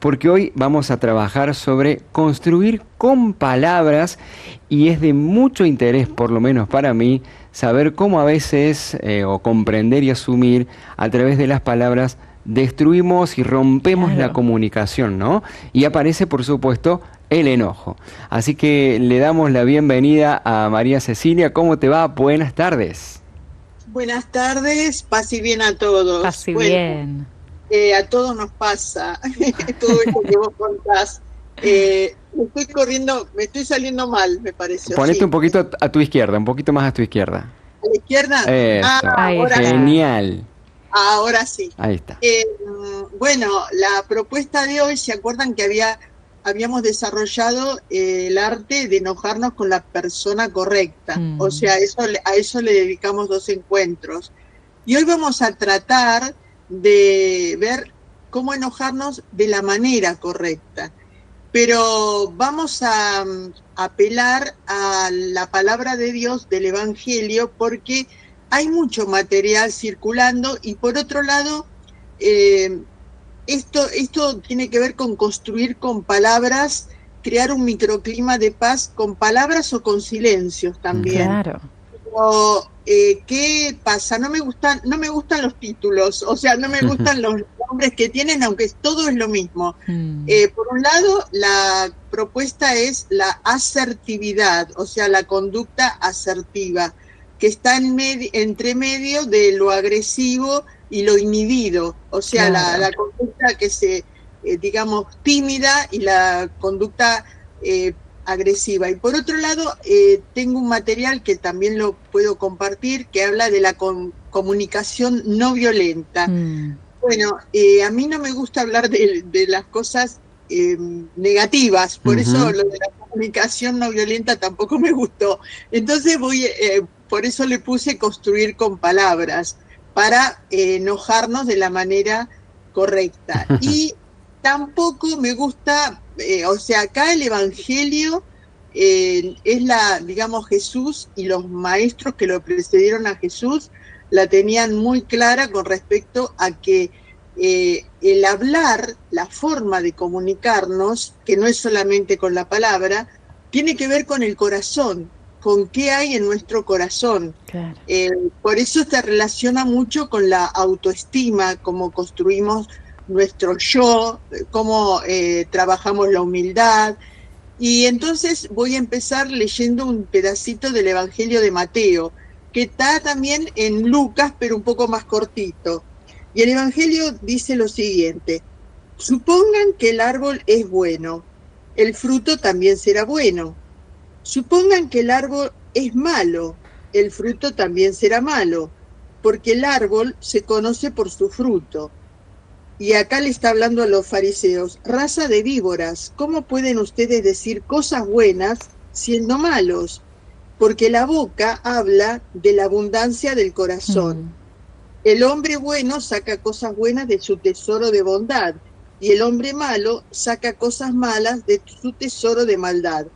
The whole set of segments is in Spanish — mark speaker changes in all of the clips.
Speaker 1: porque hoy vamos a trabajar sobre construir con palabras y es de mucho interés, por lo menos para mí, saber cómo a veces, o comprender y asumir a través de las palabras, destruimos y rompemos la
Speaker 2: Claro.
Speaker 1: comunicación, ¿no? Y aparece, por supuesto, el enojo. Así que le damos la bienvenida a María Cecilia. ¿Cómo te va? Buenas tardes.
Speaker 3: Buenas tardes, paz y bien a todos.
Speaker 2: Casi
Speaker 3: Bueno,
Speaker 2: bien.
Speaker 3: a todos nos pasa todo esto que vos contás. Me estoy corriendo, me estoy saliendo mal, me parece, ¿o
Speaker 1: Ponete
Speaker 3: sí?
Speaker 1: un poquito a tu izquierda, un poquito más a tu izquierda.
Speaker 3: ¿A la izquierda?
Speaker 1: Eso.
Speaker 2: Ahí
Speaker 3: Ahora sí,
Speaker 2: está.
Speaker 1: Genial.
Speaker 3: ahora sí.
Speaker 1: Ahí está.
Speaker 3: Bueno, la propuesta de hoy, ¿se acuerdan que habíamos desarrollado el arte de enojarnos con la persona correcta? O
Speaker 2: Mm,
Speaker 3: sea, a eso le dedicamos 2 encuentros. Y hoy vamos a tratar de ver cómo enojarnos de la manera correcta. Pero vamos a apelar a la palabra de Dios del Evangelio porque hay mucho material circulando y por otro lado, eh, esto tiene que ver con construir con palabras, crear un microclima de paz con palabras o con silencios también.
Speaker 2: claro.
Speaker 3: Pero, ¿qué pasa? No me gustan los títulos, o sea, no me gustan los nombres que tienen, aunque todo es lo mismo.
Speaker 2: Mm,
Speaker 3: Por un lado, la propuesta es la asertividad, o sea, la conducta asertiva, que está entre medio de lo agresivo y lo inhibido, o sea,
Speaker 2: claro.
Speaker 3: la conducta que digamos, tímida y la conducta agresiva. Y por otro lado, tengo un material que también lo puedo compartir, que habla de la comunicación no violenta.
Speaker 2: Mm,
Speaker 3: Bueno, a mí no me gusta hablar de las cosas negativas, por eso
Speaker 1: Ujú.
Speaker 3: lo de la comunicación no violenta tampoco me gustó. Entonces por eso le puse construir con palabras, para enojarnos de la manera correcta. Y tampoco me gusta, o sea, acá el Evangelio es digamos, Jesús y los maestros que lo precedieron a Jesús la tenían muy clara con respecto a que el hablar, la forma de comunicarnos, que no es solamente con la palabra, tiene que ver con el corazón, con qué hay en nuestro corazón.
Speaker 2: claro.
Speaker 3: Por eso se relaciona mucho con la autoestima, cómo construimos nuestro yo, cómo trabajamos la humildad. Y entonces voy a empezar leyendo un pedacito del Evangelio de Mateo, que está también en Lucas, pero un poco más cortito. Y el Evangelio dice lo siguiente: supongan que el árbol es bueno, el fruto también será bueno. Supongan que el árbol es malo, el fruto también será malo, porque el árbol se conoce por su fruto. Y acá le está hablando a los fariseos: raza de víboras, ¿cómo pueden ustedes decir cosas buenas siendo malos? Porque la boca habla de la abundancia del corazón.
Speaker 2: Mm,
Speaker 3: El hombre bueno saca cosas buenas de su tesoro de bondad, y el hombre malo saca cosas malas de su tesoro de maldad.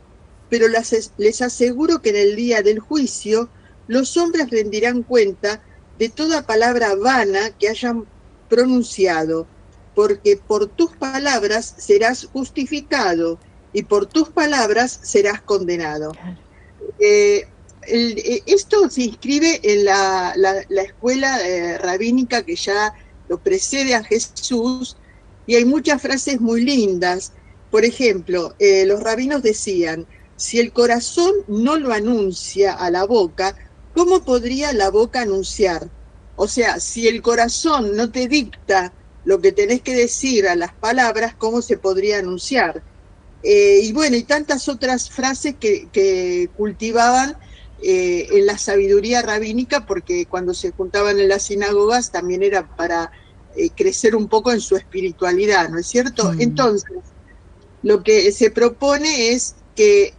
Speaker 3: Pero les aseguro que en el día del juicio los hombres rendirán cuenta de toda palabra vana que hayan pronunciado, porque por tus palabras serás justificado y por tus palabras serás condenado.
Speaker 2: claro.
Speaker 3: Eh, Esto se inscribe en la escuela rabínica que ya lo precede a Jesús, y hay muchas frases muy lindas. Por ejemplo, los rabinos decían: si el corazón no lo anuncia a la boca, ¿cómo podría la boca anunciar? O sea, si el corazón no te dicta lo que tenés que decir a las palabras, ¿cómo se podría anunciar? Y bueno, y tantas otras frases que cultivaban en la sabiduría rabínica, porque cuando se juntaban en las sinagogas también era para crecer un poco en su espiritualidad, ¿no es cierto?
Speaker 2: Mm,
Speaker 3: Entonces, lo que se propone es que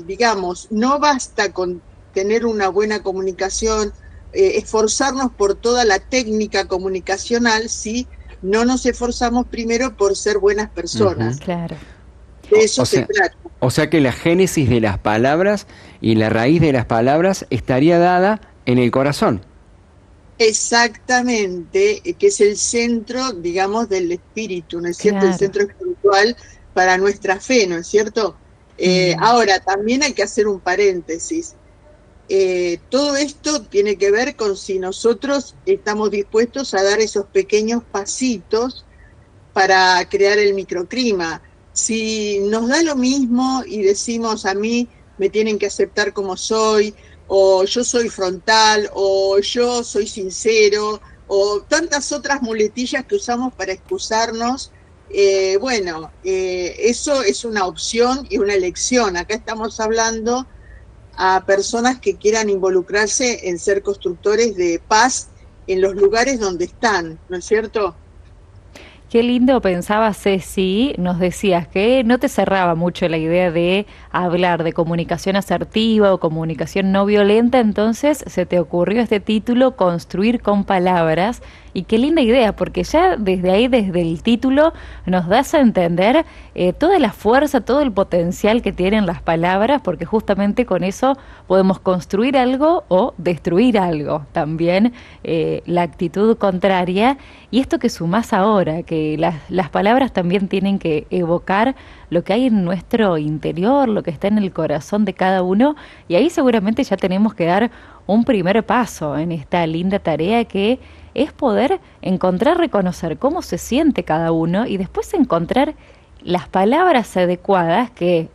Speaker 3: digamos, no basta con tener una buena comunicación, esforzarnos por toda la técnica comunicacional si no nos esforzamos primero por ser buenas
Speaker 1: Ujú.
Speaker 3: personas.
Speaker 2: claro.
Speaker 3: De
Speaker 1: O,
Speaker 3: eso
Speaker 1: o
Speaker 3: se
Speaker 1: sea,
Speaker 3: trata.
Speaker 1: o sea que la génesis de las palabras y la raíz de las palabras estaría dada en el corazón.
Speaker 3: Exactamente, que es el centro, digamos, del espíritu, ¿no es cierto?
Speaker 2: Claro.
Speaker 3: El centro espiritual para nuestra fe, ¿no es cierto? Ahora, también hay que hacer un paréntesis. Todo esto tiene que ver con si nosotros estamos dispuestos a dar esos pequeños pasitos para crear el microclima. Si nos da lo mismo y decimos a mí me tienen que aceptar como soy, o yo soy frontal, o yo soy sincero, o tantas otras muletillas que usamos para excusarnos, eso es una opción y una elección. Acá estamos hablando a personas que quieran involucrarse en ser constructores de paz en los lugares donde están, ¿no es cierto?
Speaker 2: Qué lindo pensaba Ceci, nos decías que no te cerraba mucho la idea de hablar de comunicación asertiva o comunicación no violenta, entonces se te ocurrió este título, Construir con Palabras, y qué linda idea, porque ya desde ahí, desde el título, nos das a entender toda la fuerza, todo el potencial que tienen las palabras, porque justamente con eso podemos construir algo o destruir algo, también la actitud contraria, y esto que sumás ahora, que las palabras también tienen que evocar lo que hay en nuestro interior, lo que está en el corazón de cada uno, y ahí seguramente ya tenemos que dar un primer paso en esta linda tarea que es poder encontrar, reconocer cómo se siente cada uno y después encontrar las palabras adecuadas que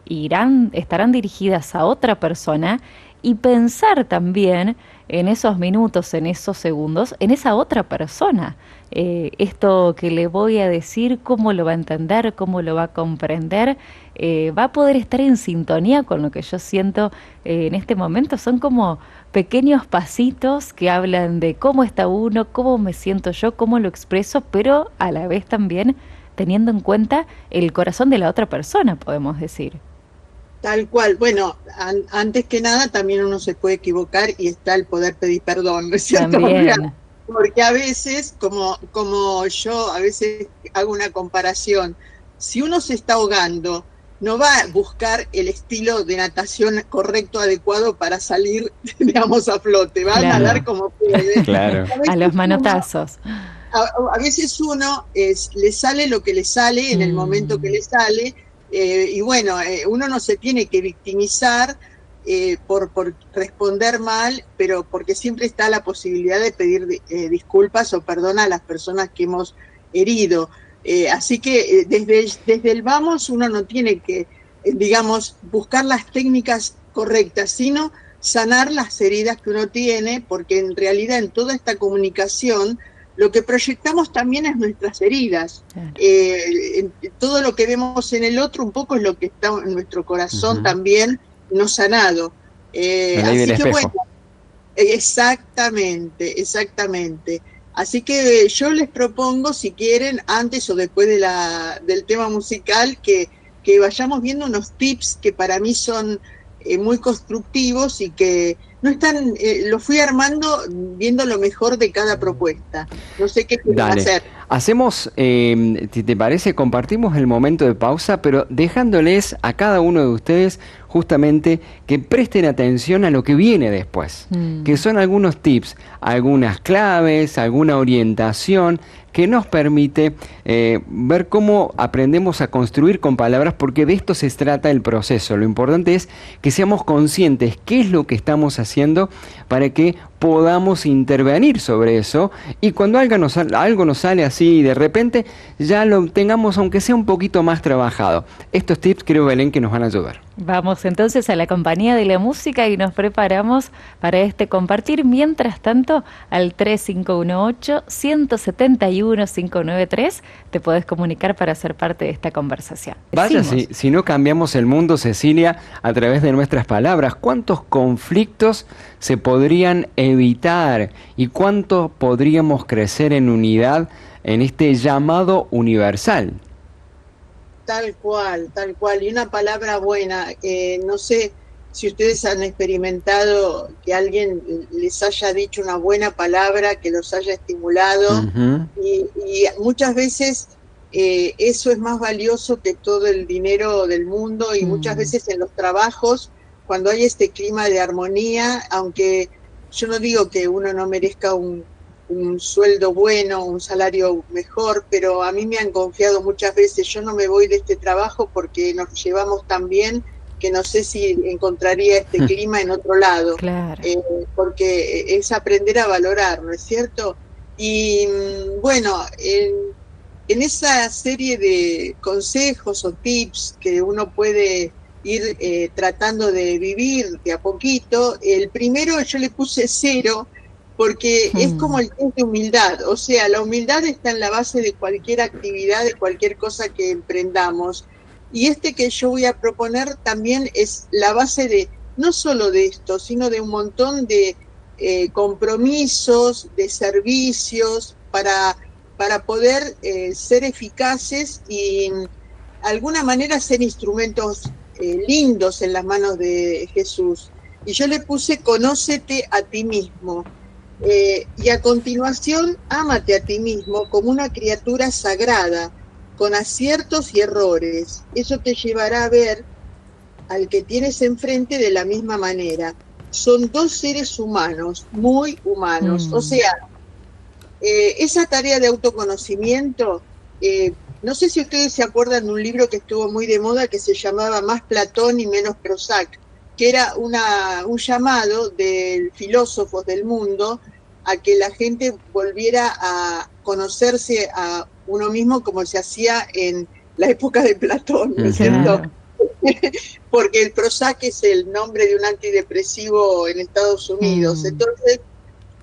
Speaker 2: estarán dirigidas a otra persona y pensar también en esos minutos, en esos segundos, en esa otra persona. Esto que le voy a decir, cómo lo va a entender, cómo lo va a comprender, va a poder estar en sintonía con lo que yo siento en este momento. Son como pequeños pasitos que hablan de cómo está uno, cómo me siento yo, cómo lo expreso, pero a la vez también teniendo en cuenta el corazón de la otra persona, podemos decir.
Speaker 3: Tal cual. Bueno, antes que nada también uno se puede equivocar y está el poder pedir perdón, ¿no es cierto?
Speaker 2: También.
Speaker 3: Porque a veces, como yo a veces hago una comparación, si uno se está ahogando, no va a buscar el estilo de natación correcto, adecuado para salir, digamos, a flote, va a nadar como puede.
Speaker 1: Claro.
Speaker 2: A los manotazos.
Speaker 3: A veces uno le sale lo que le sale en el momento que le sale, y bueno, uno no se tiene que victimizar por responder mal, pero porque siempre está la posibilidad de pedir disculpas o perdón a las personas que hemos herido. Así que desde el vamos uno no tiene que, digamos, buscar las técnicas correctas, sino sanar las heridas que uno tiene, porque en realidad en toda esta comunicación lo que proyectamos también es nuestras heridas. Todo lo que vemos en el otro un poco es lo que está en nuestro corazón también no sanado. Así que bueno, exactamente. Así que yo les propongo, si quieren, antes o después del tema musical, que vayamos viendo unos tips que para mí son muy constructivos y que no están, lo fui armando viendo lo mejor de cada propuesta. No sé qué quieren hacer.
Speaker 1: Hacemos, si te parece, compartimos el momento de pausa, pero dejándoles a cada uno de ustedes justamente que presten atención a lo que viene después, que son algunos tips, algunas claves, alguna orientación que nos permite ver cómo aprendemos a construir con palabras, porque de esto se trata el proceso. Lo importante es que seamos conscientes qué es lo que estamos haciendo para que podamos intervenir sobre eso, y cuando algo nos sale así de repente, ya lo tengamos aunque sea un poquito más trabajado. Estos tips creo, Belén, que nos van a ayudar.
Speaker 2: Vamos entonces a la compañía de la música y nos preparamos para este compartir. Mientras tanto, al 3518-171-593 te podés comunicar para ser parte de esta conversación.
Speaker 1: Vaya, si no cambiamos el mundo, Cecilia, a través de nuestras palabras, ¿cuántos conflictos se podrían evitar y cuánto podríamos crecer en unidad en este llamado universal?
Speaker 3: Tal cual. Y una palabra buena. No sé si ustedes han experimentado que alguien les haya dicho una buena palabra, que los haya estimulado. Y muchas veces eso es más valioso que todo el dinero del mundo, y muchas veces en los trabajos, cuando hay este clima de armonía, aunque yo no digo que uno no merezca un un sueldo bueno, un salario mejor, pero a mí me han confiado muchas veces, yo no me voy de este trabajo porque nos llevamos tan bien que no sé si encontraría este clima en otro lado,
Speaker 2: Claro.
Speaker 3: porque es aprender a valorar, ¿no es cierto? Y bueno, en esa serie de consejos o tips que uno puede ir tratando de vivir de a poquito, el primero yo le puse 0, porque es como el test de humildad, o sea, la humildad está en la base de cualquier actividad, de cualquier cosa que emprendamos, y este que yo voy a proponer también es la base de, no solo de esto, sino de un montón de compromisos, de servicios, para poder ser eficaces y de alguna manera ser instrumentos lindos en las manos de Jesús. Y yo le puse, conócete a ti mismo. Y a continuación, ámate a ti mismo como una criatura sagrada, con aciertos y errores. Eso te llevará a ver al que tienes enfrente de la misma manera. Son dos seres humanos, muy humanos. O sea, esa tarea de autoconocimiento, no sé si ustedes se acuerdan de un libro que estuvo muy de moda que se llamaba Más Platón y menos Prozac, que era un llamado de filósofos del mundo a que la gente volviera a conocerse a uno mismo como se hacía en la época de Platón, ¿no es cierto? Porque el Prozac es el nombre de un antidepresivo en Estados Unidos. Entonces,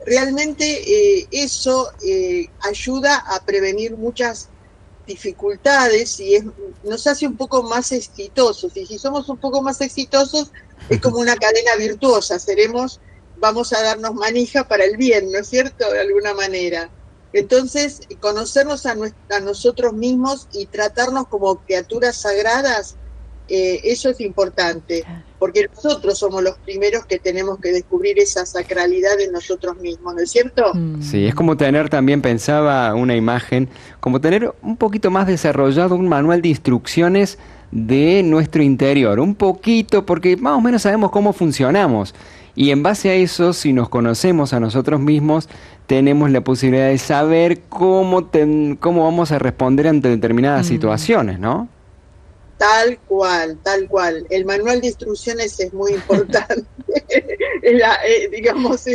Speaker 3: realmente eso ayuda a prevenir muchas dificultades y nos hace un poco más exitosos. Y si somos un poco más exitosos, es como una cadena virtuosa. Vamos a darnos manija para el bien, ¿no es cierto? De alguna manera. Entonces, conocernos a nosotros mismos y tratarnos como criaturas sagradas, eso es importante, porque nosotros somos los primeros que tenemos que descubrir esa sacralidad en nosotros mismos, ¿no es cierto?
Speaker 1: Sí, es como tener, también pensaba una imagen, como tener un poquito más desarrollado un manual de instrucciones de nuestro interior, un poquito, porque más o menos sabemos cómo funcionamos. Y en base a eso, si nos conocemos a nosotros mismos, tenemos la posibilidad de saber cómo vamos a responder ante determinadas situaciones, ¿no?
Speaker 3: Tal cual, tal cual. El manual de instrucciones es muy importante. Digamos,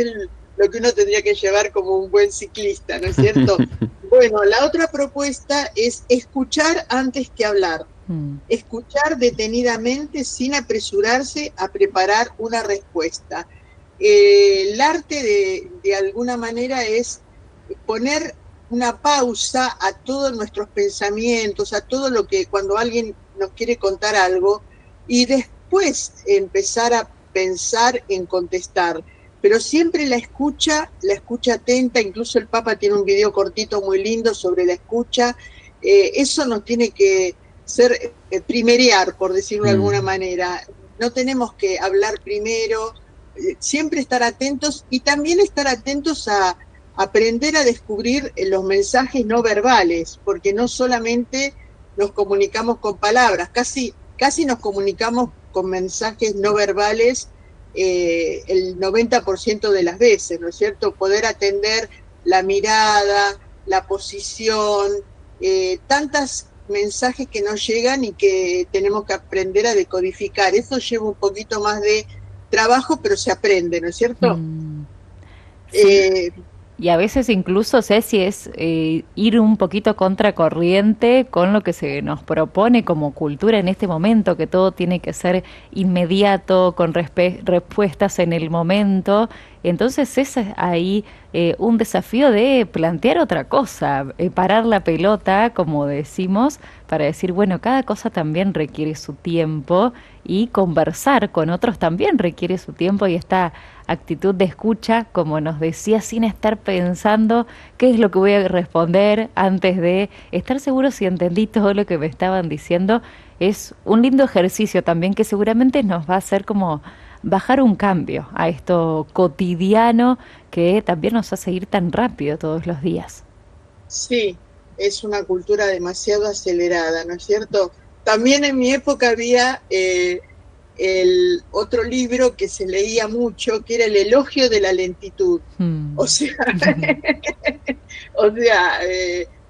Speaker 3: lo que uno tendría que llevar como un buen ciclista, ¿no es cierto? Bueno, la otra propuesta es escuchar antes que hablar. Escuchar detenidamente sin apresurarse a preparar una respuesta. El arte de alguna manera es poner una pausa a todos nuestros pensamientos, a todo lo que cuando alguien nos quiere contar algo y después empezar a pensar en contestar. Pero siempre la escucha atenta, incluso el Papa tiene un video cortito muy lindo sobre la escucha. Eso nos tiene que ser primerear, por decirlo de alguna manera. No tenemos que hablar primero, siempre estar atentos y también estar atentos a aprender a descubrir los mensajes no verbales, porque no solamente nos comunicamos con palabras, casi nos comunicamos con mensajes no verbales el 90% de las veces, ¿no es cierto? Poder atender la mirada, la posición, tantos mensajes que nos llegan y que tenemos que aprender a decodificar. Eso lleva un poquito más de trabajo, pero se aprende, ¿no es cierto?
Speaker 2: Sí. Y a veces incluso, Ceci, es ir un poquito contracorriente con lo que se nos propone como cultura en este momento, que todo tiene que ser inmediato, con respuestas en el momento. Entonces es ahí un desafío de plantear otra cosa, parar la pelota, como decimos, para decir, bueno, cada cosa también requiere su tiempo y conversar con otros también requiere su tiempo y esta actitud de escucha, como nos decía, sin estar pensando qué es lo que voy a responder antes de estar seguro si entendí todo lo que me estaban diciendo. Es un lindo ejercicio también que seguramente nos va a hacer como bajar un cambio a esto cotidiano que también nos hace ir tan rápido todos los días.
Speaker 3: Sí, es una cultura demasiado acelerada, ¿no es cierto? También en mi época había el otro libro que se leía mucho, que era El elogio de la lentitud. O sea,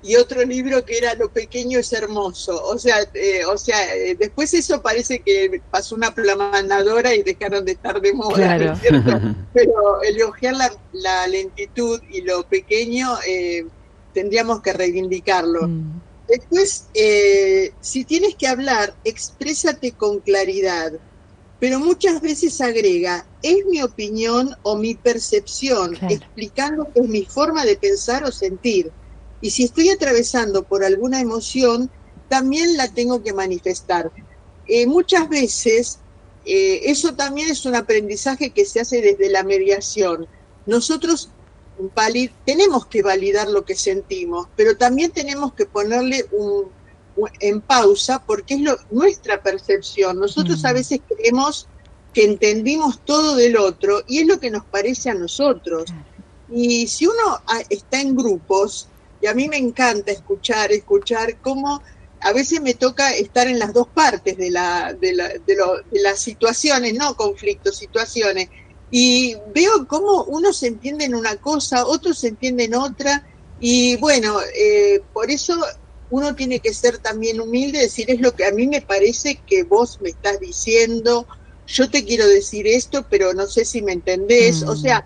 Speaker 3: y otro libro que era Lo pequeño es hermoso. Después eso parece que pasó una plamanadora y dejaron de estar de moda,
Speaker 2: claro.
Speaker 3: ¿no es cierto? Pero elogiar la lentitud y lo pequeño tendríamos que reivindicarlo. Después, si tienes que hablar, exprésate con claridad. Pero muchas veces agrega, es mi opinión o mi percepción, claro, explicando que es mi forma de pensar o sentir. Y si estoy atravesando por alguna emoción, también la tengo que manifestar. Muchas veces, eso también es un aprendizaje que se hace desde la mediación. Nosotros tenemos que validar lo que sentimos, pero también tenemos que ponerle en pausa, porque es nuestra percepción. Nosotros a veces creemos que entendimos todo del otro y es lo que nos parece a nosotros. Y si uno está en grupos, y a mí me encanta escuchar cómo a veces me toca estar en las dos partes de las situaciones, no conflictos, situaciones, y veo cómo uno se entiende en una cosa, otro se entiende en otra, y bueno, por eso uno tiene que ser también humilde, decir, es lo que a mí me parece que vos me estás diciendo, yo te quiero decir esto, pero no sé si me entendés. O sea,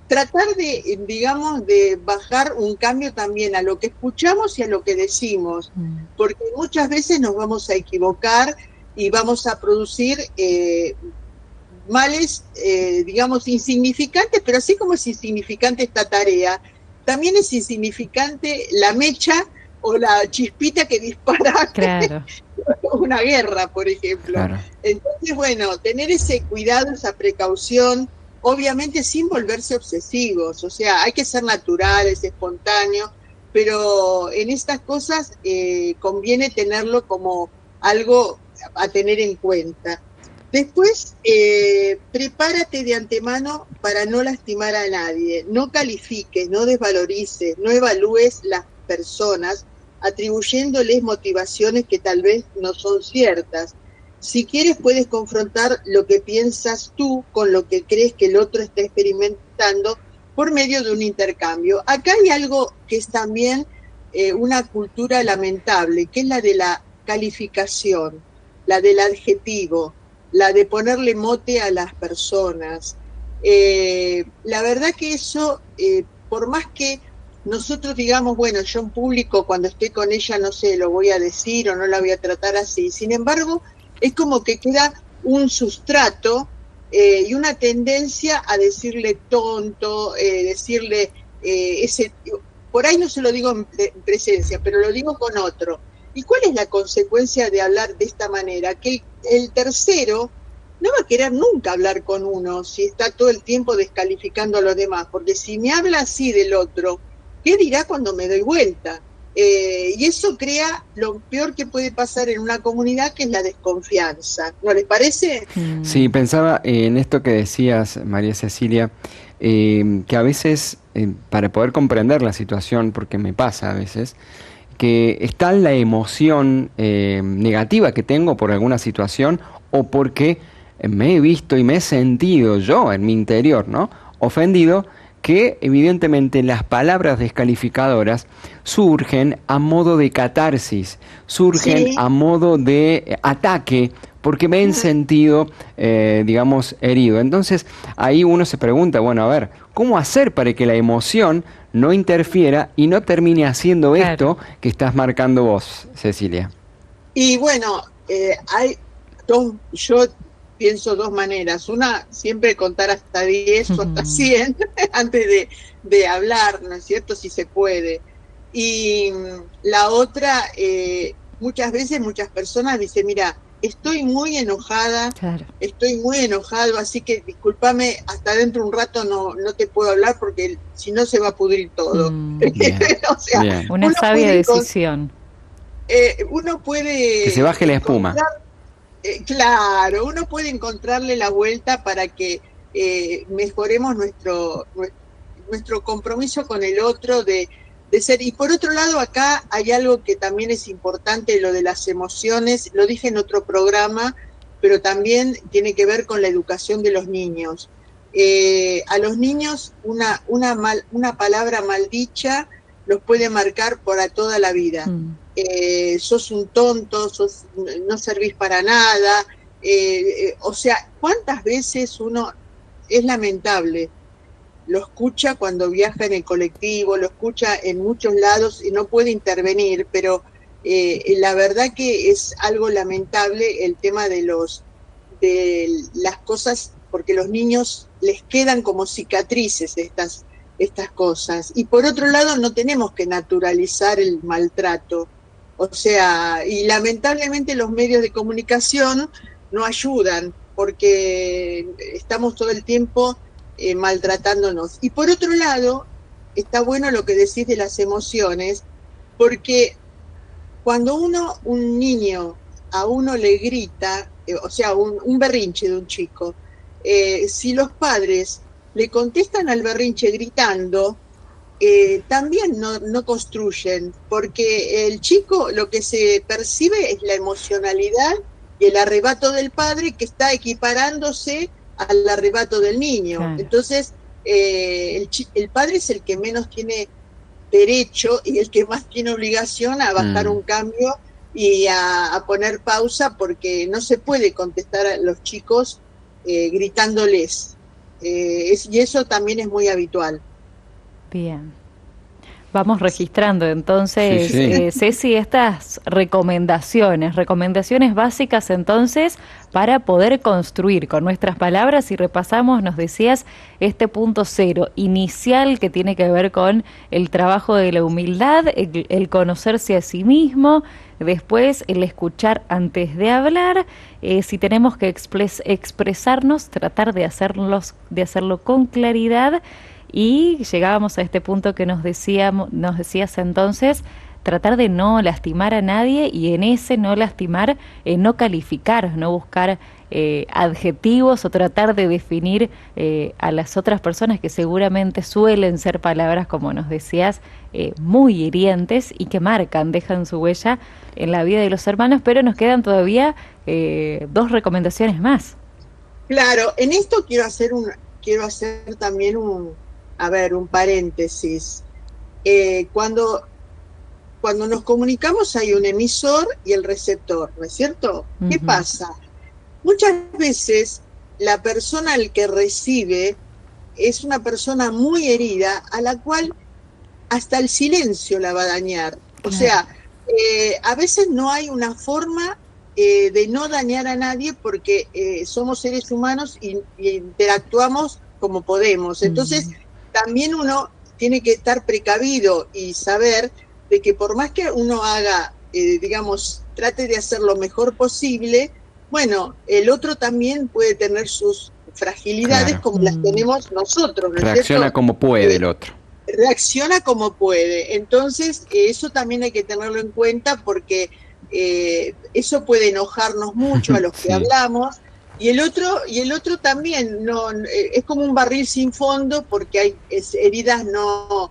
Speaker 3: tratar de bajar un cambio también a lo que escuchamos y a lo que decimos, porque muchas veces nos vamos a equivocar y vamos a producir males, insignificantes, pero así como es insignificante esta tarea, también es insignificante la mecha o la chispita que dispara, claro, una guerra, por ejemplo. Claro. Entonces, bueno, tener ese cuidado, esa precaución, obviamente sin volverse obsesivos, o sea, hay que ser naturales, espontáneos, pero en estas cosas conviene tenerlo como algo a tener en cuenta. Después, prepárate de antemano para no lastimar a nadie, no califiques, no desvalorices, no evalúes las personas atribuyéndoles motivaciones que tal vez no son ciertas. Si quieres, puedes confrontar lo que piensas tú con lo que crees que el otro está experimentando por medio de un intercambio. Acá hay algo que es también una cultura lamentable, que es la de la calificación, la del adjetivo, la de ponerle mote a las personas. La verdad que eso, por más que nosotros digamos, bueno, yo en público cuando estoy con ella no sé, lo voy a decir o no la voy a tratar así, sin embargo, es como que queda un sustrato y una tendencia a decirle tonto, decirle por ahí no se lo digo en presencia, pero lo digo con otro. ¿Y cuál es la consecuencia de hablar de esta manera? Que el tercero no va a querer nunca hablar con uno si está todo el tiempo descalificando a los demás, porque si me habla así del otro, ¿qué dirá cuando me doy vuelta? Y eso crea lo peor que puede pasar en una comunidad, que es la desconfianza. ¿No les parece?
Speaker 1: Sí, pensaba en esto que decías, María Cecilia, que a veces, para poder comprender la situación, porque me pasa a veces, que está la emoción negativa que tengo por alguna situación o porque me he visto y me he sentido yo en mi interior, ¿no?, ofendido, que evidentemente las palabras descalificadoras surgen a modo de catarsis, surgen a modo de ataque, porque me he sentido, herido. Entonces ahí uno se pregunta, bueno, a ver, ¿cómo hacer para que la emoción no interfiera y no termine haciendo esto que estás marcando vos, Cecilia?
Speaker 3: Y bueno, yo pienso dos maneras. Una, siempre contar hasta 10 o hasta 100 antes de hablar, ¿no es cierto?, si se puede. Y la otra, muchas veces muchas personas dicen, mira, estoy muy enojada, estoy muy enojado, así que discúlpame, hasta dentro de un rato no te puedo hablar porque si no se va a pudrir todo.
Speaker 2: O sea, una sabia decisión.
Speaker 3: Uno puede...
Speaker 1: Que se baje la espuma.
Speaker 3: Claro, uno puede encontrarle la vuelta para que mejoremos nuestro compromiso con el otro de ser. Y por otro lado, acá hay algo que también es importante, lo de las emociones, lo dije en otro programa, pero también tiene que ver con la educación de los niños. A los niños una palabra maldicha los puede marcar para toda la vida. Sos un tonto, no servís para nada. O sea, ¿cuántas veces uno, es lamentable, lo escucha cuando viaja en el colectivo, lo escucha en muchos lados y no puede intervenir, pero la verdad que es algo lamentable el tema de las cosas, porque los niños les quedan como cicatrices estas cosas. Y por otro lado, no tenemos que naturalizar el maltrato. O sea, y lamentablemente los medios de comunicación no ayudan, porque estamos todo el tiempo maltratándonos. Y por otro lado, está bueno lo que decís de las emociones, porque cuando un niño a uno le grita, o sea, un berrinche de un chico, si los padres le contestan al berrinche gritando, también no construyen, porque el chico lo que se percibe es la emocionalidad y el arrebato del padre, que está equiparándose al arrebato del niño. Claro. Entonces, el padre es el que menos tiene derecho y el que más tiene obligación a bajar un cambio y a poner pausa, porque no se puede contestar a los chicos gritándoles. Y eso también es muy habitual.
Speaker 2: Bien. Vamos registrando entonces, sí. Ceci, estas recomendaciones básicas entonces para poder construir con nuestras palabras, y repasamos, nos decías, este punto cero inicial que tiene que ver con el trabajo de la humildad, el conocerse a sí mismo, después el escuchar antes de hablar, si tenemos que expresarnos, tratar de hacerlo con claridad. Y llegábamos a este punto que nos decías entonces, tratar de no lastimar a nadie, y en ese no lastimar, no calificar, no buscar adjetivos o tratar de definir a las otras personas, que seguramente suelen ser palabras, como nos decías, muy hirientes y que dejan su huella en la vida de los hermanos. Pero nos quedan todavía 2 recomendaciones más.
Speaker 3: Claro, en esto quiero hacer también un paréntesis. Cuando nos comunicamos hay un emisor y el receptor, ¿no es cierto? ¿Qué pasa? Muchas veces la persona al que recibe es una persona muy herida, a la cual hasta el silencio la va a dañar. O sea, a veces no hay una forma de no dañar a nadie, porque somos seres humanos y interactuamos como podemos. Entonces, también uno tiene que estar precavido y saber de que por más que uno haga, trate de hacer lo mejor posible, bueno, el otro también puede tener sus fragilidades, claro, como las tenemos nosotros, ¿no es cierto?
Speaker 1: Reacciona como puede el otro.
Speaker 3: Reacciona como puede. Entonces, eso también hay que tenerlo en cuenta, porque eso puede enojarnos mucho a los que hablamos. Y el otro también es como un barril sin fondo, porque hay heridas no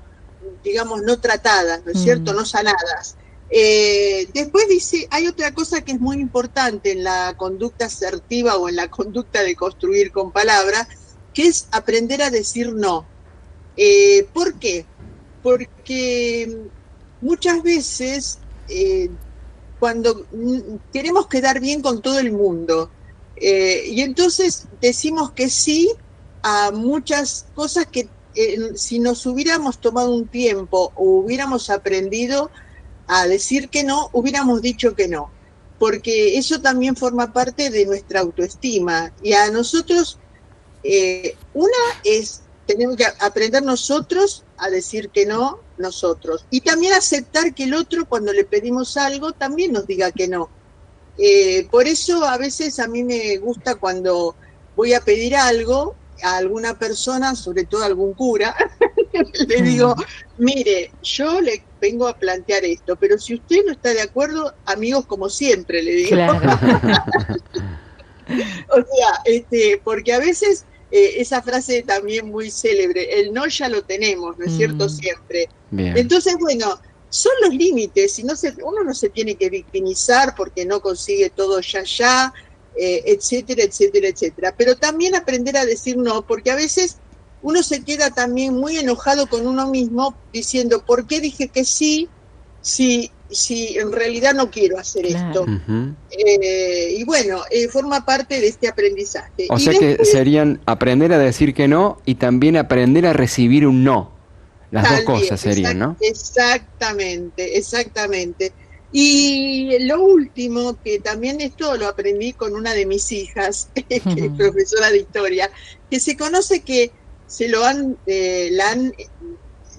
Speaker 3: tratadas, ¿no es cierto? No sanadas. Después dice, hay otra cosa que es muy importante en la conducta asertiva o en la conducta de construir con palabras, que es aprender a decir no. ¿Por qué? Porque muchas veces cuando queremos quedar bien con todo el mundo, y entonces decimos que sí a muchas cosas que si nos hubiéramos tomado un tiempo o hubiéramos aprendido a decir que no, hubiéramos dicho que no, porque eso también forma parte de nuestra autoestima. Y a nosotros, tenemos que aprender nosotros a decir que no, nosotros, y también aceptar que el otro, cuando le pedimos algo, también nos diga que no. Por eso a veces a mí me gusta, cuando voy a pedir algo a alguna persona, sobre todo a algún cura, le digo, mire, yo le vengo a plantear esto, pero si usted no está de acuerdo, amigos como siempre, le digo. Claro. O sea, porque a veces esa frase también muy célebre, el no ya lo tenemos, ¿no es cierto? Siempre. Bien. Entonces, bueno, son los límites, y uno no se tiene que victimizar porque no consigue todo ya, etcétera, etcétera, etcétera. Pero también aprender a decir no, porque a veces uno se queda también muy enojado con uno mismo diciendo, ¿por qué dije que sí si en realidad no quiero hacer esto? Y bueno, forma parte de este aprendizaje.
Speaker 1: O
Speaker 3: y
Speaker 1: sea
Speaker 3: después,
Speaker 1: que serían aprender a decir que no y también aprender a recibir un no. Las dos cosas serían, ¿no?
Speaker 3: Exactamente, exactamente. Y lo último, que también esto lo aprendí con una de mis hijas, que es profesora de historia, que se conoce que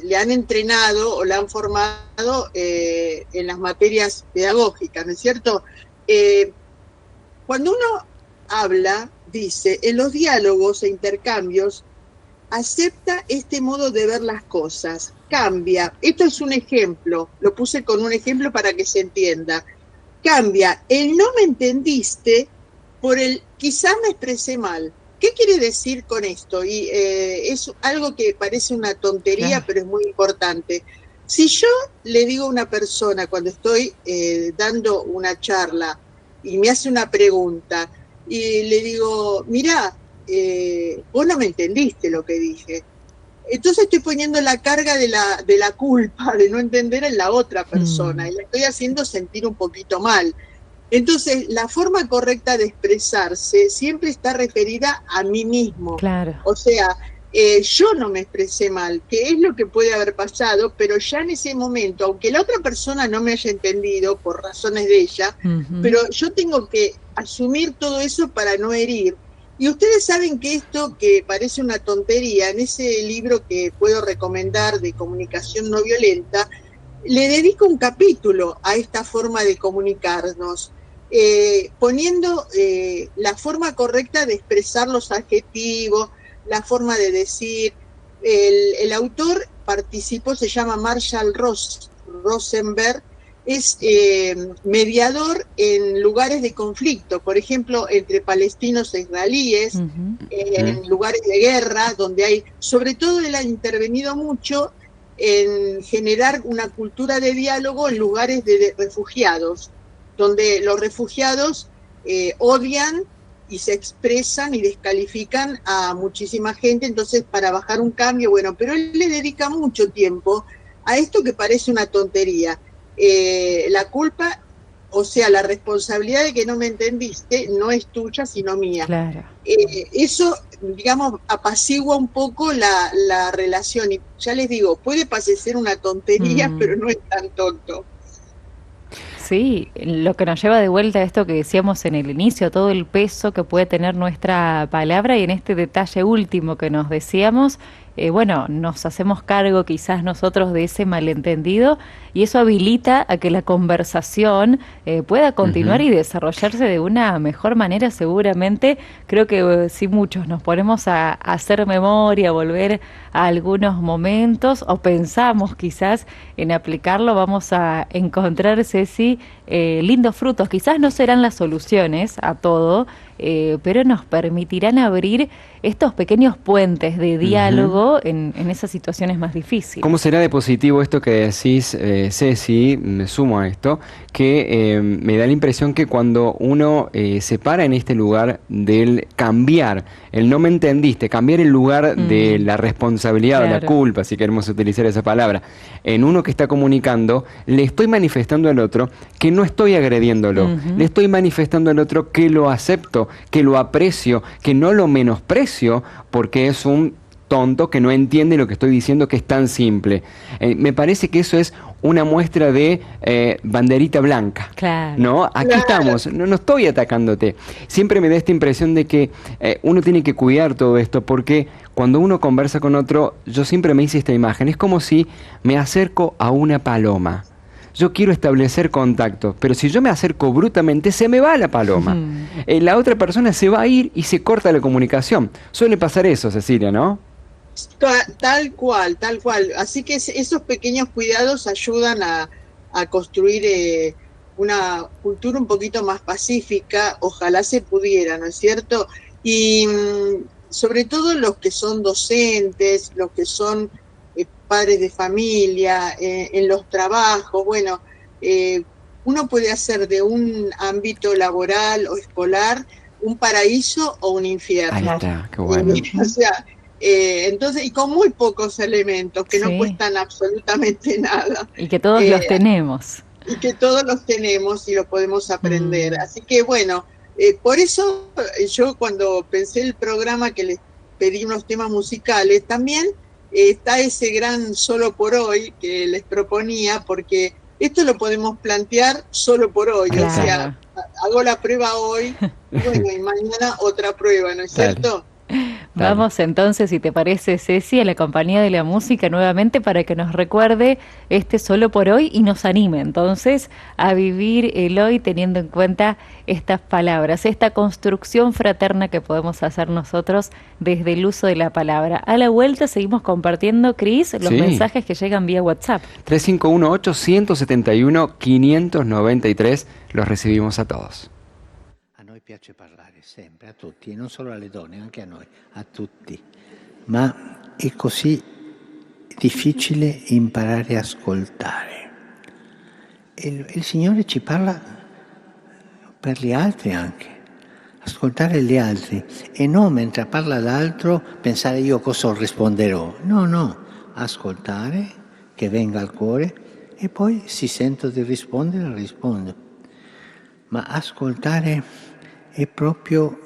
Speaker 3: le han entrenado o la han formado en las materias pedagógicas, ¿no es cierto? Cuando uno habla, dice, en los diálogos e intercambios, acepta este modo de ver las cosas, cambia. Esto es un ejemplo, lo puse con un ejemplo para que se entienda. Cambia el no me entendiste por el quizá me expresé mal. ¿Qué quiere decir con esto? Y es algo que parece una tontería, pero es muy importante. Si yo le digo a una persona cuando estoy dando una charla y me hace una pregunta y le digo, mirá, vos no me entendiste lo que dije. Entonces estoy poniendo la carga de la culpa de no entender en la otra persona y la estoy haciendo sentir un poquito mal. Entonces, la forma correcta de expresarse siempre está referida a mí mismo.
Speaker 2: Claro.
Speaker 3: O sea, yo no me expresé mal, que es lo que puede haber pasado, pero ya en ese momento, aunque la otra persona no me haya entendido por razones de ella, pero yo tengo que asumir todo eso para no herir. Y ustedes saben que esto, que parece una tontería, en ese libro que puedo recomendar de comunicación no violenta, le dedico un capítulo a esta forma de comunicarnos, poniendo la forma correcta de expresar los adjetivos, la forma de decir. El autor participó, se llama Marshall Rosenberg, es mediador en lugares de conflicto, por ejemplo, entre palestinos e israelíes, en lugares de guerra, donde hay, sobre todo él ha intervenido mucho en generar una cultura de diálogo en lugares de refugiados, donde los refugiados odian y se expresan y descalifican a muchísima gente, entonces para bajar un cambio, bueno, pero él le dedica mucho tiempo a esto que parece una tontería. La culpa, o sea, la responsabilidad de que no me entendiste no es tuya, sino mía.
Speaker 2: Claro.
Speaker 3: Eso, digamos, apacigua un poco la relación. Y ya les digo, puede parecer una tontería, pero no es tan tonto.
Speaker 2: Sí, lo que nos lleva de vuelta a esto que decíamos en el inicio, todo el peso que puede tener nuestra palabra, y en este detalle último que nos decíamos, bueno, nos hacemos cargo quizás nosotros de ese malentendido y eso habilita a que la conversación pueda continuar y desarrollarse de una mejor manera seguramente. Creo que si muchos nos ponemos a hacer memoria, a volver a algunos momentos o pensamos quizás en aplicarlo, vamos a encontrar, Ceci, lindos frutos. Quizás no serán las soluciones a todo, pero nos permitirán abrir estos pequeños puentes de diálogo en esas situaciones más difíciles.
Speaker 1: ¿Cómo será de positivo esto que decís, Ceci? Me sumo a esto, que me da la impresión que cuando uno se para en este lugar del cambiar, el no me entendiste, cambiar el lugar de la responsabilidad o la culpa, si queremos utilizar esa palabra, en uno que está comunicando, le estoy manifestando al otro que no estoy agrediéndolo, le estoy manifestando al otro que lo acepto, que lo aprecio, que no lo menosprecio porque es un tonto que no entiende lo que estoy diciendo, que es tan simple. Me parece que eso es una muestra de banderita blanca.
Speaker 2: Claro.
Speaker 1: ¿No? Aquí estamos, no estoy atacándote. Siempre me da esta impresión de que uno tiene que cuidar todo esto, porque cuando uno conversa con otro, yo siempre me hice esta imagen, es como si me acerco a una paloma. Yo quiero establecer contacto, pero si yo me acerco brutamente, se me va la paloma. La otra persona se va a ir y se corta la comunicación. Suele pasar eso, Cecilia, ¿no?
Speaker 3: Tal cual, tal cual. Así que esos pequeños cuidados ayudan a construir una cultura un poquito más pacífica. Ojalá se pudiera, ¿no es cierto? Y sobre todo los que son docentes, los que son padres de familia, en los trabajos, bueno, uno puede hacer de un ámbito laboral o escolar un paraíso o un infierno.
Speaker 1: Ahí está, qué bueno.
Speaker 3: O sea, entonces, y con muy pocos elementos que no
Speaker 2: Sí.
Speaker 3: cuestan absolutamente nada.
Speaker 2: Y que todos los tenemos.
Speaker 3: Y que todos los tenemos y los podemos aprender.
Speaker 2: Mm.
Speaker 3: Así que bueno, por eso yo cuando pensé el programa que les pedí unos temas musicales, también está ese gran solo por hoy que les proponía, porque esto lo podemos plantear solo por hoy,
Speaker 2: Claro.
Speaker 3: o sea, hago la prueba hoy, bueno, y mañana otra prueba, ¿no es
Speaker 1: Dale.
Speaker 3: cierto?
Speaker 2: Vamos entonces, si te parece, Ceci, a la compañía de la música nuevamente para que nos recuerde solo por hoy y nos anime entonces a vivir el hoy teniendo en cuenta estas palabras, esta construcción fraterna que podemos hacer nosotros desde el uso de la palabra. A la vuelta seguimos compartiendo, Cris, los
Speaker 1: Sí.
Speaker 2: mensajes que llegan vía WhatsApp.
Speaker 1: 3518-171-593, los recibimos a todos.
Speaker 4: A noi piace parlare sempre, a tutti, e non solo alle donne, anche a noi, a tutti. Ma è così difficile imparare a ascoltare. Il Signore ci parla per gli altri anche, ascoltare gli altri e non mentre parla l'altro pensare io cosa risponderò. No, ascoltare, che venga al cuore e poi se sento di rispondere, rispondo. Ma ascoltare è proprio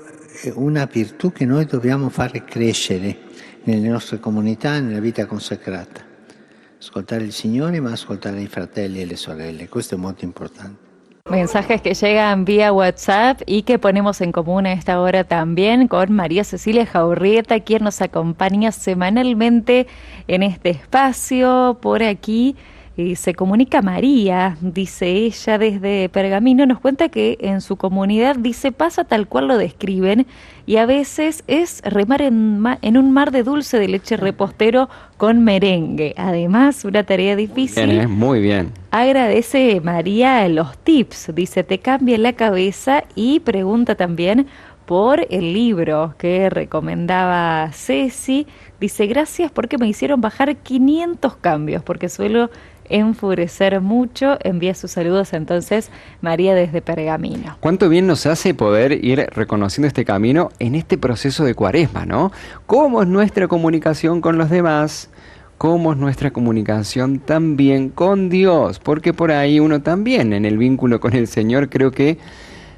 Speaker 4: una virtù che noi dobbiamo fare crescere nelle nostre comunità, nella vita consacrata. Ascoltare il Signore, ma ascoltare i fratelli e le sorelle. Questo è molto importante.
Speaker 2: Mensajes que llegan vía WhatsApp y que ponemos en común a esta hora también con María Cecilia Jaurrieta, quien nos acompaña semanalmente en este espacio por aquí. Y se comunica María, dice ella desde Pergamino, nos cuenta que en su comunidad, dice, pasa tal cual lo describen y a veces es remar en un mar de dulce de leche repostero con merengue. Además, una tarea difícil.
Speaker 1: Bien, muy bien.
Speaker 2: Agradece María los tips, dice, te cambia la cabeza y pregunta también por el libro que recomendaba Ceci. Dice, gracias porque me hicieron bajar 500 cambios, porque suelo enfurecer mucho. Envía sus saludos entonces María desde Pergamino.
Speaker 1: Cuánto bien nos hace poder ir reconociendo este camino en este proceso de Cuaresma, ¿no? ¿Cómo es nuestra comunicación con los demás? ¿Cómo es nuestra comunicación también con Dios? Porque por ahí uno también en el vínculo con el Señor creo que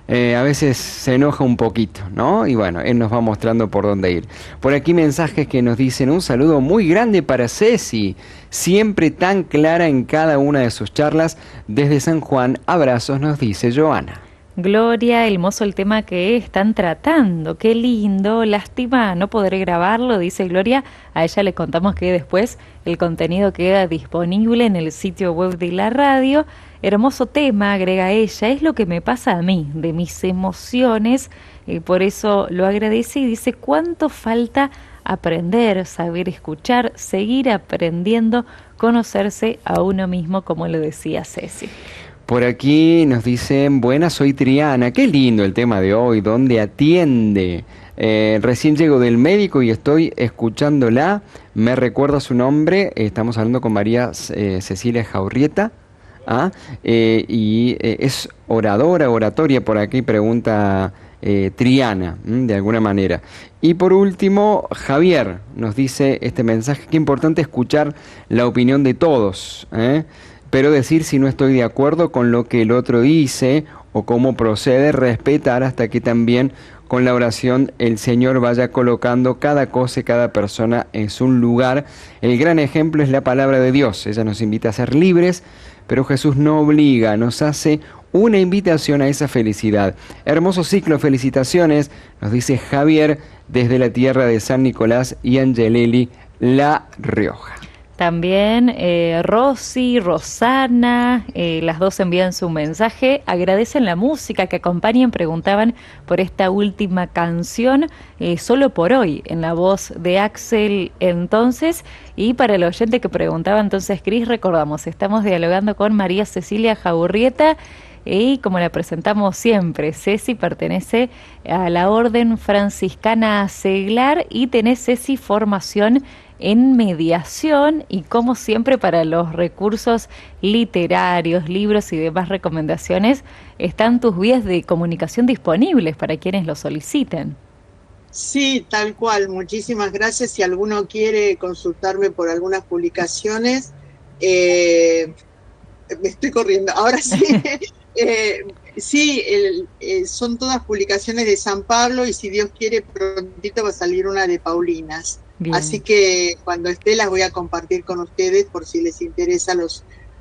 Speaker 1: a veces se enoja un poquito, ¿no? Y bueno, Él nos va mostrando por dónde ir. Por aquí mensajes que nos dicen un saludo muy grande para Ceci, siempre tan clara en cada una de sus charlas. Desde San Juan, abrazos, nos dice Joana.
Speaker 2: Gloria, hermoso el tema que están tratando, qué lindo, lástima no podré grabarlo, dice Gloria. A ella le contamos que después el contenido queda disponible en el sitio web de la radio. Hermoso tema, agrega ella, es lo que me pasa a mí, de mis emociones, por eso lo agradece y dice cuánto falta aprender, saber escuchar, seguir aprendiendo, conocerse a uno mismo, como lo decía Ceci.
Speaker 1: Por aquí nos dicen, buenas, soy Triana, qué lindo el tema de hoy, ¿dónde atiende? Recién llego del médico y estoy escuchándola, me recuerda su nombre, estamos hablando con María Cecilia Jaurrieta, es oratoria, por aquí pregunta Triana, de alguna manera. Y por último, Javier nos dice este mensaje, qué importante escuchar la opinión de todos, pero decir si no estoy de acuerdo con lo que el otro dice o cómo procede, respetar hasta que también con la oración el Señor vaya colocando cada cosa y cada persona en su lugar. El gran ejemplo es la palabra de Dios, ella nos invita a ser libres, pero Jesús no obliga, nos hace una invitación a esa felicidad. Hermoso ciclo, felicitaciones, nos dice Javier desde la tierra de San Nicolás y Angelelli, La Rioja.
Speaker 2: También Rosy, Rosana, las dos envían su mensaje, agradecen la música que acompañan, preguntaban por esta última canción, solo por hoy, en la voz de Axel entonces, y para el oyente que preguntaba entonces, Cris, recordamos, estamos dialogando con María Cecilia Jaurrieta, Y como la presentamos siempre, Ceci pertenece a la Orden Franciscana Seglar y tenés, Ceci, formación en mediación y, como siempre, para los recursos literarios, libros y demás recomendaciones, están tus vías de comunicación disponibles para quienes lo soliciten.
Speaker 3: Sí, tal cual. Muchísimas gracias. Si alguno quiere consultarme por algunas publicaciones, me estoy corriendo. Ahora sí, sí, son todas publicaciones de San Pablo y si Dios quiere prontito va a salir una de Paulinas.
Speaker 2: Bien.
Speaker 3: Así que cuando esté las voy a compartir con ustedes por si les interesa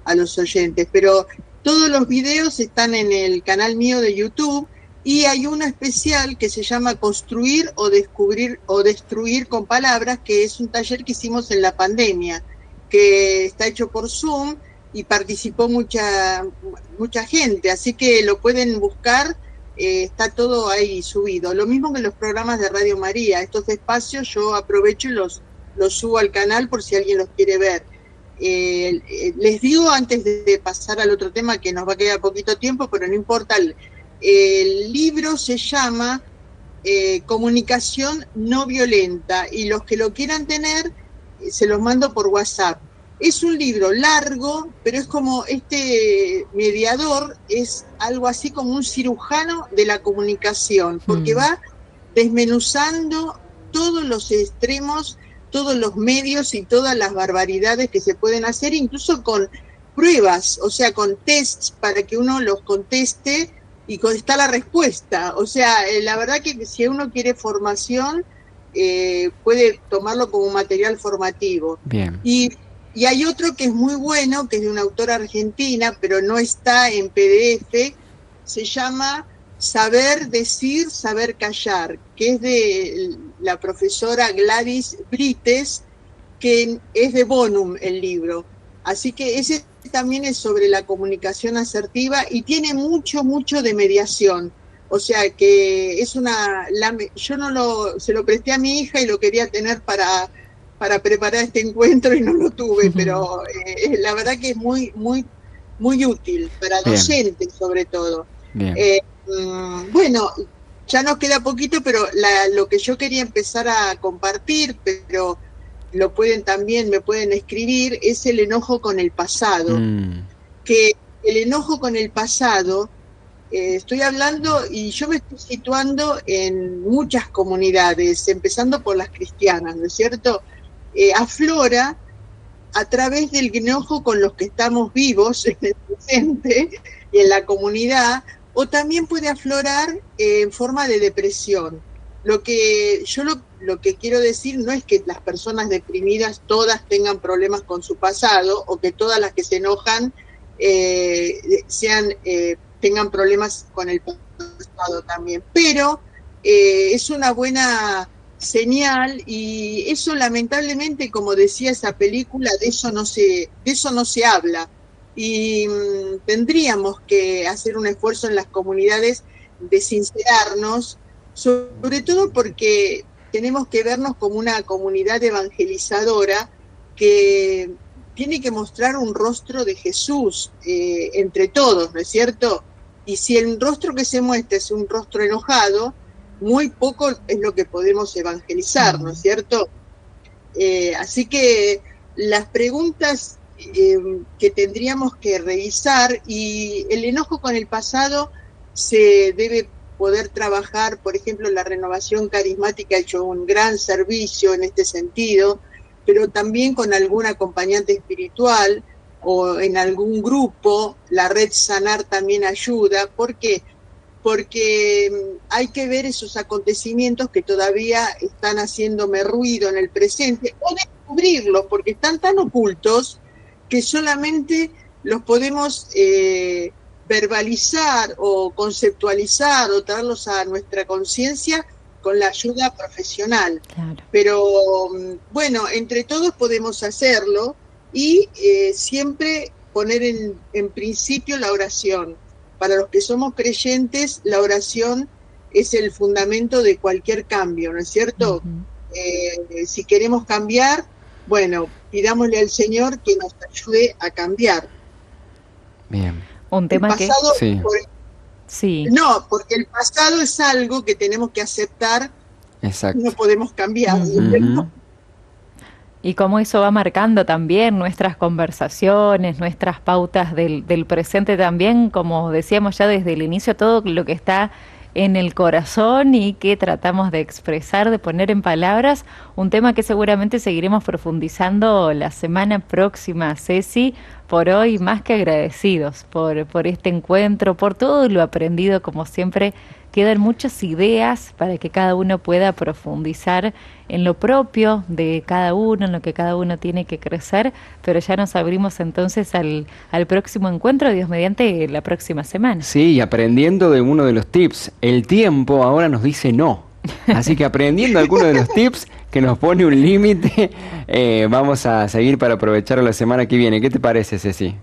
Speaker 3: a los oyentes. Pero todos los videos están en el canal mío de YouTube y hay uno especial que se llama Construir o Descubrir o Destruir con Palabras, que es un taller que hicimos en la pandemia, que está hecho por Zoom y participó mucha gente, así que lo pueden buscar. Está todo ahí subido. Lo mismo que los programas de Radio María. Estos espacios yo aprovecho y los subo al canal por si alguien los quiere ver. Les digo antes de pasar al otro tema, que nos va a quedar poquito tiempo, pero no importa. El libro se llama Comunicación no violenta y los que lo quieran tener se los mando por WhatsApp. Es un libro largo, pero es como este mediador, es algo así como un cirujano de la comunicación, porque va desmenuzando todos los extremos, todos los medios y todas las barbaridades que se pueden hacer, incluso con pruebas, o sea, con tests para que uno los conteste y está la respuesta. O sea, la verdad que si uno quiere formación, puede tomarlo como material formativo.
Speaker 1: Bien.
Speaker 3: Y hay otro que es muy bueno, que es de una autora argentina, pero no está en PDF, se llama Saber Decir, Saber Callar, que es de la profesora Gladys Brites, que es de Bonum el libro. Así que ese también es sobre la comunicación asertiva y tiene mucho de mediación. O sea que es yo se lo presté a mi hija y lo quería tener para preparar este encuentro y no lo tuve, pero la verdad que es muy útil para docentes sobre todo. Bueno, ya nos queda poquito, pero lo que yo quería empezar a compartir, pero me pueden escribir, es el enojo con el pasado. Que el enojo con el pasado, estoy hablando y yo me estoy situando en muchas comunidades, empezando por las cristianas, ¿no es cierto? Aflora a través del enojo con los que estamos vivos en el presente y en la comunidad, o también puede aflorar en forma de depresión. Lo que quiero decir no es que las personas deprimidas todas tengan problemas con su pasado o que todas las que se enojan tengan problemas con el pasado también, pero es una buena señal y eso lamentablemente, como decía esa película, de eso no se habla y tendríamos que hacer un esfuerzo en las comunidades de sincerarnos, sobre todo porque tenemos que vernos como una comunidad evangelizadora que tiene que mostrar un rostro de Jesús entre todos, ¿no es cierto? Y si el rostro que se muestra es un rostro enojado, muy poco es lo que podemos evangelizar, ¿no es cierto? Así que las preguntas que tendríamos que revisar, y el enojo con el pasado se debe poder trabajar, por ejemplo, la renovación carismática ha hecho un gran servicio en este sentido, pero también con algún acompañante espiritual o en algún grupo, la red Sanar también ayuda, porque hay que ver esos acontecimientos que todavía están haciéndome ruido en el presente, o descubrirlos, porque están tan ocultos que solamente los podemos verbalizar o conceptualizar o traerlos a nuestra conciencia con la ayuda profesional. Claro. Pero bueno, entre todos podemos hacerlo y siempre poner en principio la oración. Para los que somos creyentes, la oración es el fundamento de cualquier cambio, ¿no es cierto? Si queremos cambiar, bueno, pidámosle al Señor que nos ayude a cambiar.
Speaker 1: Bien.
Speaker 2: Un tema
Speaker 3: El pasado,
Speaker 1: Sí.
Speaker 2: Sí.
Speaker 3: No, porque el pasado es algo que tenemos que aceptar,
Speaker 1: Exacto.
Speaker 3: no podemos cambiar.
Speaker 1: Ujú.
Speaker 2: Y cómo eso va marcando también nuestras conversaciones, nuestras pautas del presente también, como decíamos ya desde el inicio, todo lo que está en el corazón y que tratamos de expresar, de poner en palabras, un tema que seguramente seguiremos profundizando la semana próxima, Ceci. Por hoy, más que agradecidos por este encuentro, por todo lo aprendido, como siempre. Quedan muchas ideas para que cada uno pueda profundizar en lo propio de cada uno, en lo que cada uno tiene que crecer, pero ya nos abrimos entonces al próximo encuentro, Dios mediante, la próxima semana.
Speaker 1: Sí, y aprendiendo de uno de los tips, el tiempo ahora nos dice no. Así que aprendiendo algunos de los tips que nos pone un límite, vamos a seguir para aprovechar la semana que viene. ¿Qué te parece, Ceci?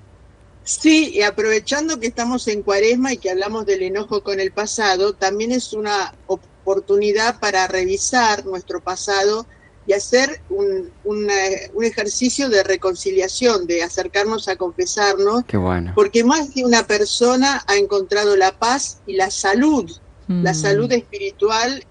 Speaker 3: Sí, y aprovechando que estamos en Cuaresma y que hablamos del enojo con el pasado, también es una oportunidad para revisar nuestro pasado y hacer un ejercicio de reconciliación, de acercarnos a confesarnos,
Speaker 1: Qué bueno.
Speaker 3: porque más de una persona ha encontrado la paz y la salud espiritual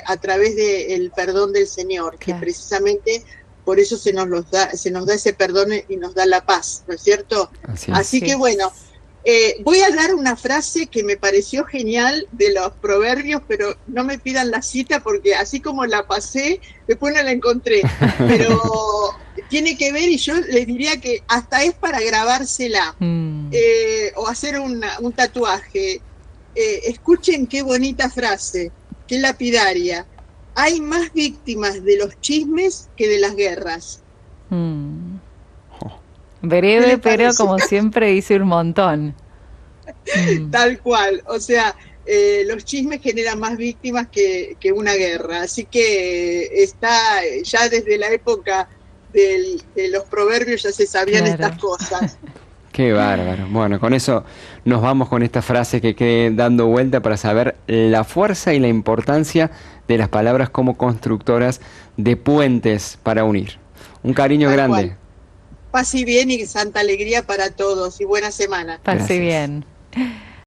Speaker 3: a través del perdón del Señor, que precisamente por eso se nos da ese perdón y nos da la paz, ¿no es cierto? Así que bueno, voy a dar una frase que me pareció genial de los proverbios, pero no me pidan la cita porque así como la pasé, después no la encontré, pero tiene que ver y yo les diría que hasta es para grabársela o hacer un tatuaje. Escuchen qué bonita frase, qué lapidaria. Hay más víctimas de los chismes que de las guerras.
Speaker 2: Breve, pero como siempre dice un montón.
Speaker 3: Tal cual, o sea, los chismes generan más víctimas que una guerra, así que está ya desde la época de los proverbios ya se sabían estas cosas.
Speaker 1: Qué bárbaro. Bueno, con eso nos vamos con esta frase que quede dando vuelta para saber la fuerza y la importancia de las palabras como constructoras de puentes para unir. Un cariño
Speaker 3: Tal
Speaker 1: grande.
Speaker 3: cual. Paz y bien y santa alegría para todos y buena semana.
Speaker 2: Pase
Speaker 1: Gracias.
Speaker 2: bien.